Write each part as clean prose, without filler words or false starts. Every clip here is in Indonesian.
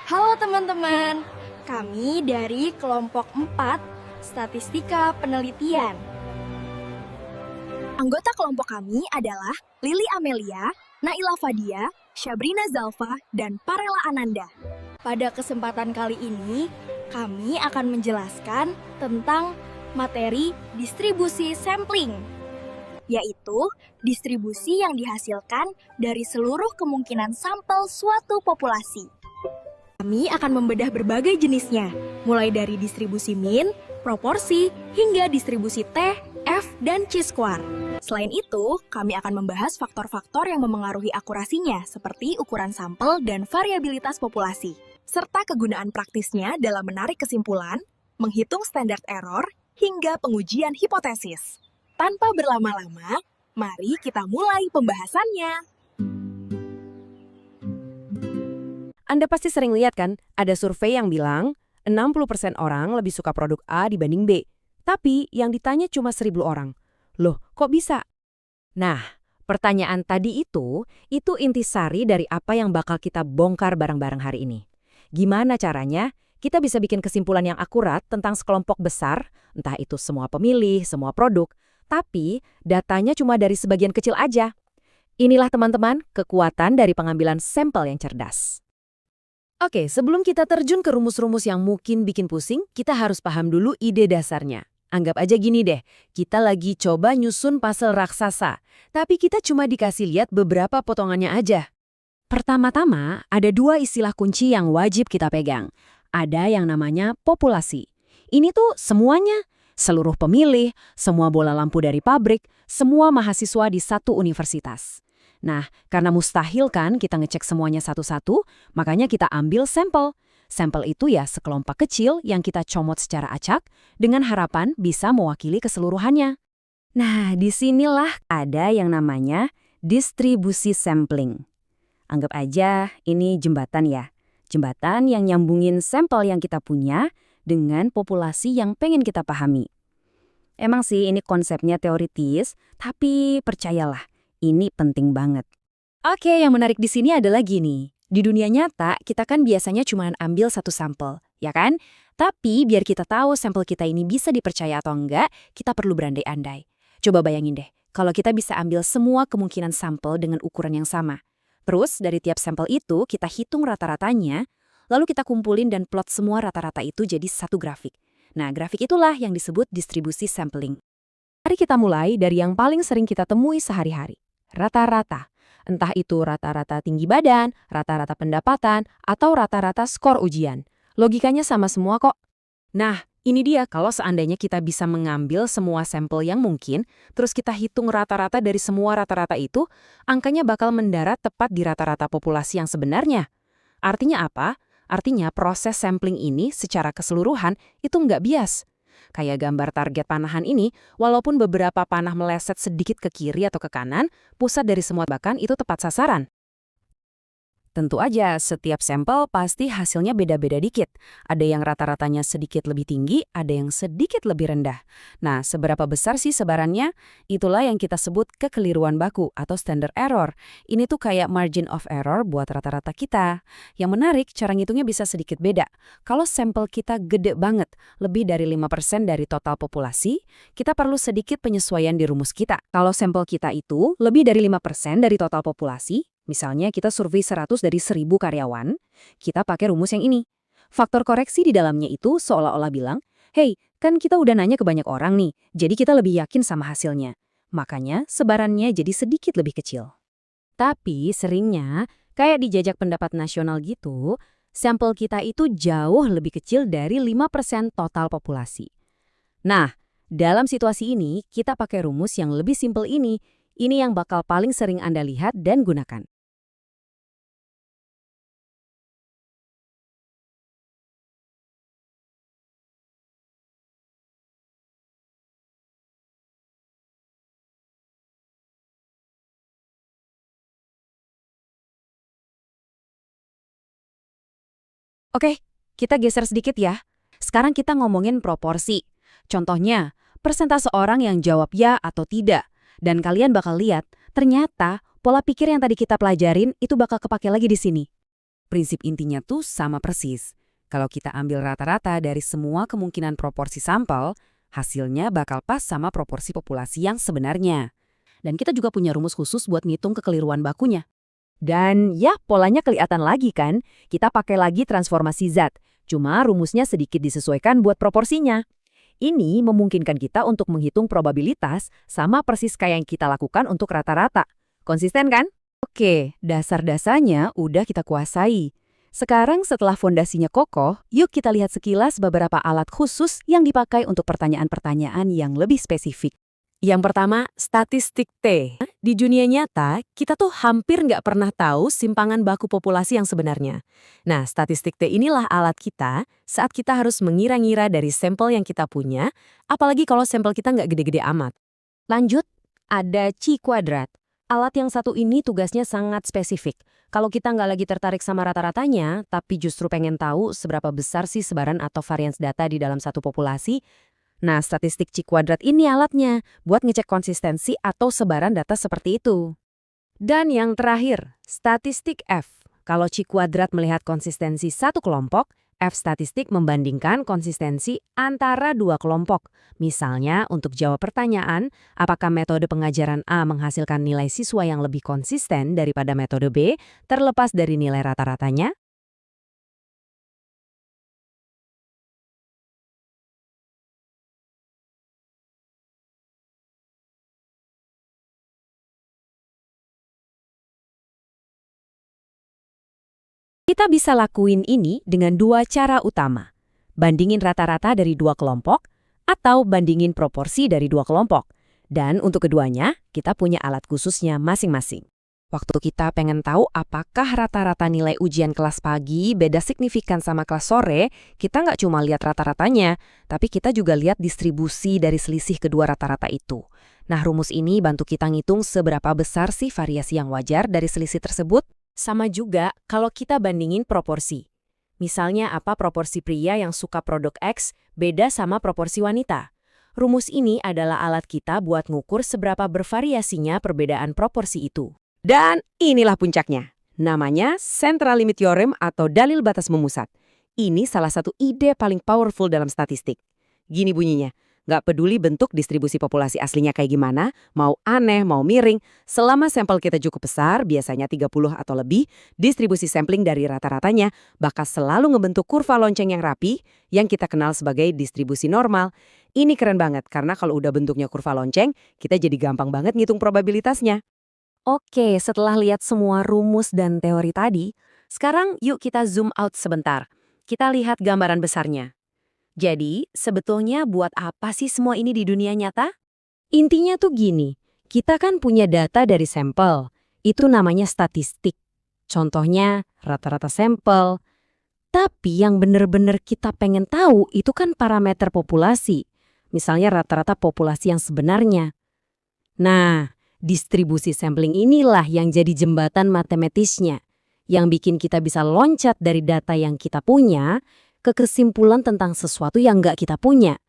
Halo teman-teman, kami dari kelompok 4 Statistika Penelitian. Anggota kelompok kami adalah Lili Amelia, Naila Fadia, Syabrina Zalfa, dan Parela Ananda. Pada kesempatan kali ini, kami akan menjelaskan tentang materi distribusi sampling, yaitu distribusi yang dihasilkan dari seluruh kemungkinan sampel suatu populasi. Kami akan membedah berbagai jenisnya, mulai dari distribusi min, proporsi, hingga distribusi T, F, dan chi-square. Selain itu, kami akan membahas faktor-faktor yang memengaruhi akurasinya, seperti ukuran sampel dan variabilitas populasi, serta kegunaan praktisnya dalam menarik kesimpulan, menghitung standard error, hingga pengujian hipotesis. Tanpa berlama-lama, mari kita mulai pembahasannya. Anda pasti sering lihat kan, ada survei yang bilang 60% orang lebih suka produk A dibanding B. Tapi yang ditanya cuma 1.000 orang. Loh, kok bisa? Nah, pertanyaan tadi itu intisari dari apa yang bakal kita bongkar bareng-bareng hari ini. Gimana caranya kita bisa bikin kesimpulan yang akurat tentang sekelompok besar, entah itu semua pemilih, semua produk, tapi datanya cuma dari sebagian kecil aja. Inilah teman-teman, kekuatan dari pengambilan sampel yang cerdas. Oke, sebelum kita terjun ke rumus-rumus yang mungkin bikin pusing, kita harus paham dulu ide dasarnya. Anggap aja gini deh, kita lagi coba nyusun puzzle raksasa, tapi kita cuma dikasih lihat beberapa potongannya aja. Pertama-tama, ada 2 istilah kunci yang wajib kita pegang. Ada yang namanya populasi. Ini tuh semuanya, seluruh pemilih, semua bola lampu dari pabrik, semua mahasiswa di satu universitas. Nah, karena mustahil kan kita ngecek semuanya satu-satu, makanya kita ambil sampel. Sampel itu ya sekelompok kecil yang kita comot secara acak dengan harapan bisa mewakili keseluruhannya. Nah, disinilah ada yang namanya distribusi sampling. Anggap aja ini jembatan ya. Jembatan yang nyambungin sampel yang kita punya dengan populasi yang pengen kita pahami. Emang sih ini konsepnya teoritis, tapi percayalah, ini penting banget. Oke, yang menarik di sini adalah gini. Di dunia nyata, kita kan biasanya cuma ambil satu sampel, ya kan? Tapi biar kita tahu sampel kita ini bisa dipercaya atau enggak, kita perlu berandai-andai. Coba bayangin deh, kalau kita bisa ambil semua kemungkinan sampel dengan ukuran yang sama. Terus, dari tiap sampel itu, kita hitung rata-ratanya, lalu kita kumpulin dan plot semua rata-rata itu jadi satu grafik. Nah, grafik itulah yang disebut distribusi sampling. Mari kita mulai dari yang paling sering kita temui sehari-hari. Rata-rata. Entah itu rata-rata tinggi badan, rata-rata pendapatan, atau rata-rata skor ujian. Logikanya sama semua kok. Nah, ini dia kalau seandainya kita bisa mengambil semua sampel yang mungkin, terus kita hitung rata-rata dari semua rata-rata itu, angkanya bakal mendarat tepat di rata-rata populasi yang sebenarnya. Artinya apa? Artinya proses sampling ini secara keseluruhan itu nggak bias. Kayak gambar target panahan ini, walaupun beberapa panah meleset sedikit ke kiri atau ke kanan, pusat dari semua tebakan itu tepat sasaran. Tentu aja, setiap sampel pasti hasilnya beda-beda dikit. Ada yang rata-ratanya sedikit lebih tinggi, ada yang sedikit lebih rendah. Nah, seberapa besar sih sebarannya? Itulah yang kita sebut kekeliruan baku atau standard error. Ini tuh kayak margin of error buat rata-rata kita. Yang menarik, cara ngitungnya bisa sedikit beda. Kalau sampel kita gede banget, lebih dari 5% dari total populasi, kita perlu sedikit penyesuaian di rumus kita. Kalau sampel kita itu lebih dari 5% dari total populasi, misalnya kita survei 100 dari 1.000 karyawan, kita pakai rumus yang ini. Faktor koreksi di dalamnya itu seolah-olah bilang, hey, kan kita udah nanya ke banyak orang nih, jadi kita lebih yakin sama hasilnya. Makanya sebarannya jadi sedikit lebih kecil. Tapi seringnya, kayak di jajak pendapat nasional gitu, sampel kita itu jauh lebih kecil dari 5% total populasi. Nah, dalam situasi ini, kita pakai rumus yang lebih simpel ini. Ini yang bakal paling sering Anda lihat dan gunakan. Oke, kita geser sedikit ya. Sekarang kita ngomongin proporsi. Contohnya, persentase orang yang jawab ya atau tidak. Dan kalian bakal lihat, ternyata pola pikir yang tadi kita pelajarin itu bakal kepake lagi di sini. Prinsip intinya tuh sama persis. Kalau kita ambil rata-rata dari semua kemungkinan proporsi sampel, hasilnya bakal pas sama proporsi populasi yang sebenarnya. Dan kita juga punya rumus khusus buat ngitung kekeliruan bakunya. Dan ya, polanya kelihatan lagi kan? Kita pakai lagi transformasi zat. Cuma rumusnya sedikit disesuaikan buat proporsinya. Ini memungkinkan kita untuk menghitung probabilitas sama persis kayak yang kita lakukan untuk rata-rata. Konsisten kan? Oke, dasar-dasarnya udah kita kuasai. Sekarang setelah fondasinya kokoh, yuk kita lihat sekilas beberapa alat khusus yang dipakai untuk pertanyaan-pertanyaan yang lebih spesifik. Yang pertama, statistik T. Di dunia nyata, kita tuh hampir nggak pernah tahu simpangan baku populasi yang sebenarnya. Nah, statistik T inilah alat kita saat kita harus mengira-ngira dari sampel yang kita punya, apalagi kalau sampel kita nggak gede-gede amat. Lanjut, ada chi kuadrat. Alat yang satu ini tugasnya sangat spesifik. Kalau kita nggak lagi tertarik sama rata-ratanya, tapi justru pengen tahu seberapa besar sih sebaran atau varians data di dalam satu populasi, nah, statistik chi kuadrat ini alatnya buat ngecek konsistensi atau sebaran data seperti itu. Dan yang terakhir, statistik F. Kalau chi kuadrat melihat konsistensi satu kelompok, F statistik membandingkan konsistensi antara dua kelompok. Misalnya, untuk jawab pertanyaan, apakah metode pengajaran A menghasilkan nilai siswa yang lebih konsisten daripada metode B, terlepas dari nilai rata-ratanya? Kita bisa lakuin ini dengan dua cara utama. Bandingin rata-rata dari dua kelompok, atau bandingin proporsi dari dua kelompok. Dan untuk keduanya, kita punya alat khususnya masing-masing. Waktu kita pengen tahu apakah rata-rata nilai ujian kelas pagi beda signifikan sama kelas sore, kita nggak cuma lihat rata-ratanya, tapi kita juga lihat distribusi dari selisih kedua rata-rata itu. Nah, rumus ini bantu kita ngitung seberapa besar sih variasi yang wajar dari selisih tersebut. Sama juga kalau kita bandingin proporsi. Misalnya apa proporsi pria yang suka produk X beda sama proporsi wanita. Rumus ini adalah alat kita buat ngukur seberapa bervariasinya perbedaan proporsi itu. Dan inilah puncaknya. Namanya Central Limit Theorem atau dalil batas memusat. Ini salah satu ide paling powerful dalam statistik. Gini bunyinya. Nggak peduli bentuk distribusi populasi aslinya kayak gimana, mau aneh, mau miring, selama sampel kita cukup besar, biasanya 30 atau lebih, distribusi sampling dari rata-ratanya bakal selalu ngebentuk kurva lonceng yang rapi yang kita kenal sebagai distribusi normal. Ini keren banget karena kalau udah bentuknya kurva lonceng, kita jadi gampang banget ngitung probabilitasnya. Oke, setelah lihat semua rumus dan teori tadi, sekarang yuk kita zoom out sebentar. Kita lihat gambaran besarnya. Jadi, sebetulnya buat apa sih semua ini di dunia nyata? Intinya tuh gini, kita kan punya data dari sampel. Itu namanya statistik. Contohnya, rata-rata sampel. Tapi yang bener-bener kita pengen tahu itu kan parameter populasi. Misalnya rata-rata populasi yang sebenarnya. Nah, distribusi sampling inilah yang jadi jembatan matematisnya. Yang bikin kita bisa loncat dari data yang kita punya ke kesimpulan tentang sesuatu yang nggak kita punya.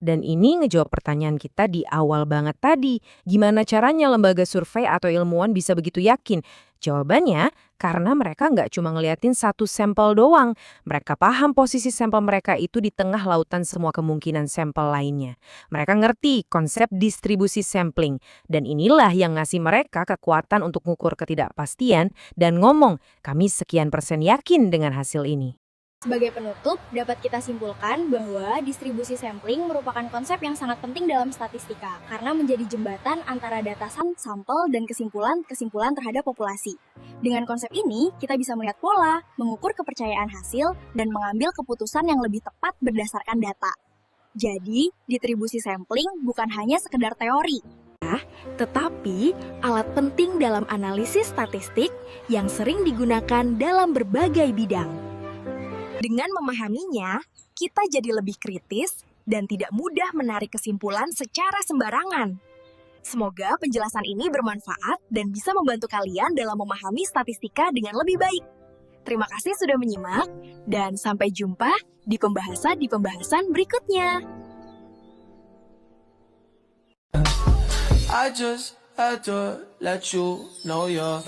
Dan ini ngejawab pertanyaan kita di awal banget tadi. Gimana caranya lembaga survei atau ilmuwan bisa begitu yakin? Jawabannya, karena mereka nggak cuma ngeliatin satu sampel doang. Mereka paham posisi sampel mereka itu di tengah lautan semua kemungkinan sampel lainnya. Mereka ngerti konsep distribusi sampling. Dan inilah yang ngasih mereka kekuatan untuk ngukur ketidakpastian dan ngomong, kami sekian persen yakin dengan hasil ini. Sebagai penutup, dapat kita simpulkan bahwa distribusi sampling merupakan konsep yang sangat penting dalam statistika karena menjadi jembatan antara data sampel dan kesimpulan terhadap populasi. Dengan konsep ini, kita bisa melihat pola, mengukur kepercayaan hasil, dan mengambil keputusan yang lebih tepat berdasarkan data. Jadi, distribusi sampling bukan hanya sekedar teori, tetapi alat penting dalam analisis statistik yang sering digunakan dalam berbagai bidang. Dengan memahaminya, kita jadi lebih kritis dan tidak mudah menarik kesimpulan secara sembarangan. Semoga penjelasan ini bermanfaat dan bisa membantu kalian dalam memahami statistika dengan lebih baik. Terima kasih sudah menyimak, dan sampai jumpa di pembahasan berikutnya. I just had to let you know you're